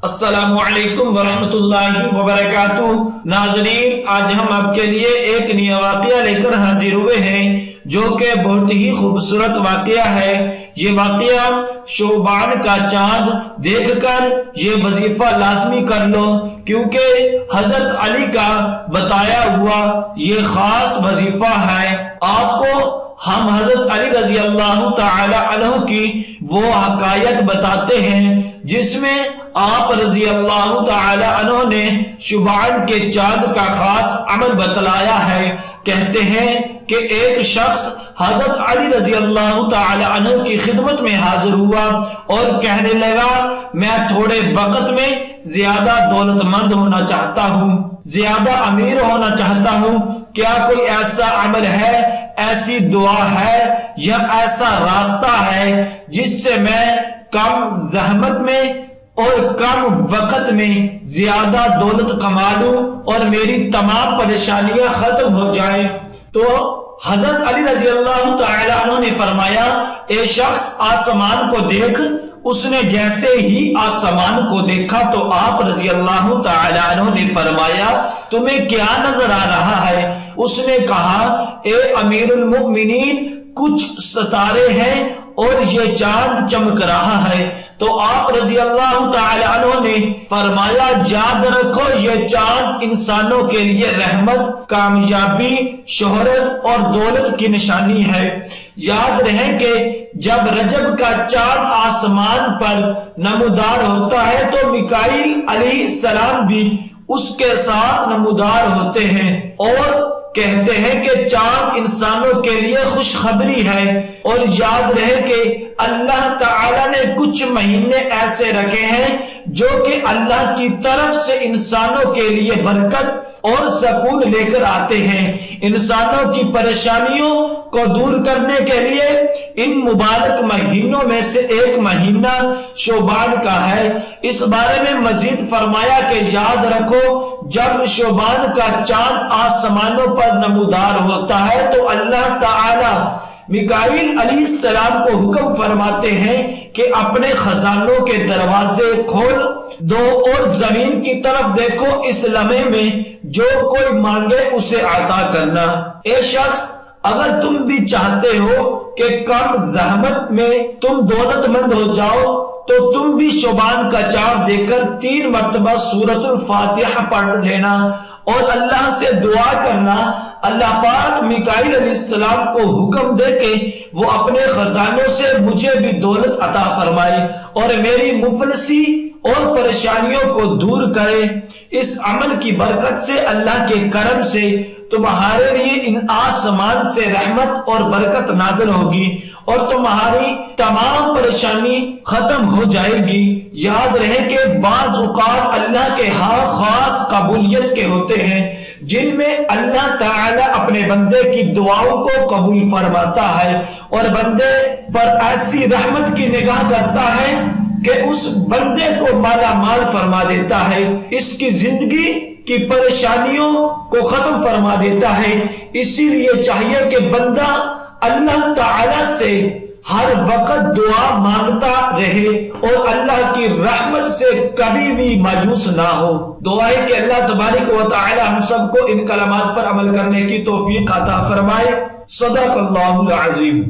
السلام علیکم ورحمۃ اللہ وبرکاتہ۔ ناظرین، آج ہم آپ کے لیے ایک نیا واقعہ لے کر حاضر ہوئے ہیں جو کہ بہت ہی خوبصورت واقعہ ہے۔ یہ واقعہ شعبان کا چاند دیکھ کر یہ وظیفہ لازمی کر لو، کیونکہ حضرت علی کا بتایا ہوا یہ خاص وظیفہ ہے۔ آپ کو ہم حضرت علی رضی اللہ تعالی عنہ کی وہ حکایت بتاتے ہیں جس میں آپ رضی اللہ تعالی عنہ نے شعبان کے چاند کا خاص عمل بتلایا ہے۔ کہتے ہیں کہ ایک شخص حضرت علی رضی اللہ تعالی عنہ کی خدمت میں حاضر ہوا اور کہنے لگا، میں تھوڑے وقت میں زیادہ دولت مند ہونا چاہتا ہوں، زیادہ امیر ہونا چاہتا ہوں۔ کیا کوئی ایسا عمل ہے، ایسی دعا ہے یا ایسا راستہ ہے جس سے میں کم زحمت میں اور کم وقت میں زیادہ دولت کما لوں اور میری تمام پریشانیاں ختم ہو جائیں؟ تو حضرت علی رضی اللہ تعالی عنہ نے فرمایا، اے شخص آسمان کو دیکھ۔ اس نے جیسے ہی آسمان کو دیکھا تو آپ رضی اللہ تعالی عنہ نے فرمایا، تمہیں کیا نظر آ رہا ہے؟ اس نے کہا، اے امیر المؤمنین، کچھ ستارے ہیں اور یہ چاند چمک رہا ہے۔ تو آپ رضی اللہ تعالی عنہ نے فرمایا، یاد رکھو یہ چاند انسانوں کے لیے رحمت، کامیابی، شہرت اور دولت کی نشانی ہے۔ یاد رہے کہ جب رجب کا چاند آسمان پر نمودار ہوتا ہے تو میکائیل علیہ السلام بھی اس کے ساتھ نمودار ہوتے ہیں اور کہتے ہیں کہ چاند انسانوں کے لیے خوشخبری ہے۔ اور یاد رہے کہ اللہ تعالی نے کچھ مہینے ایسے رکھے ہیں جو کہ اللہ کی طرف سے انسانوں کے لیے برکت اور سکون لے کر آتے ہیں۔ انسانوں کی پریشانیوں کو دور کرنے کے لیے ان مبارک مہینوں میں سے ایک مہینہ شعبان کا ہے۔ اس بارے میں مزید فرمایا کہ یاد رکھو جب شعبان کا چاند آسمانوں پر نمودار ہوتا ہے تو اللہ تعالی میکائیل علیہ السلام کو حکم فرماتے ہیں کہ اپنے خزانوں کے دروازے کھول دو اور زمین کی طرف دیکھو، اس لمحے میں جو کوئی مانگے اسے عطا کرنا۔ اے شخص، اگر تم بھی چاہتے ہو کہ کم زحمت میں تم دولت مند ہو جاؤ تو تم بھی شعبان کا چاند دیکھ کر 3 مرتبہ سورۃ الفاتحہ پڑھ لینا اور اللہ سے دعا کرنا، اللہ پاک میکائیل علیہ السلام کو حکم دے کہ وہ اپنے خزانوں سے مجھے بھی دولت عطا فرمائے اور میری مفلسی اور پریشانیوں کو دور کرے۔ اس عمل کی برکت سے، اللہ کے کرم سے تمہارے لیے ان آسمان سے رحمت اور برکت نازل ہوگی اور تمہاری تمام پریشانی ختم ہو جائے گی۔ یاد رہے کہ بعض اوقات اللہ کے ہاں خاص قبولیت کے ہوتے ہیں جن میں اللہ تعالی اپنے بندے کی دعاؤں کو قبول فرماتا ہے اور بندے پر ایسی رحمت کی نگاہ کرتا ہے کہ اس بندے کو مالا مال فرما دیتا ہے، اس کی زندگی کی پریشانیوں کو ختم فرما دیتا ہے۔ اسی لیے چاہیے کہ بندہ اللہ تعالی سے ہر وقت دعا مانگتا رہے اور اللہ کی رحمت سے کبھی بھی مایوس نہ ہو۔ دعا ہے کہ اللہ تبارک و تعالی ہم سب کو ان کلمات پر عمل کرنے کی توفیق عطا فرمائے۔ صدق اللہ العظیم۔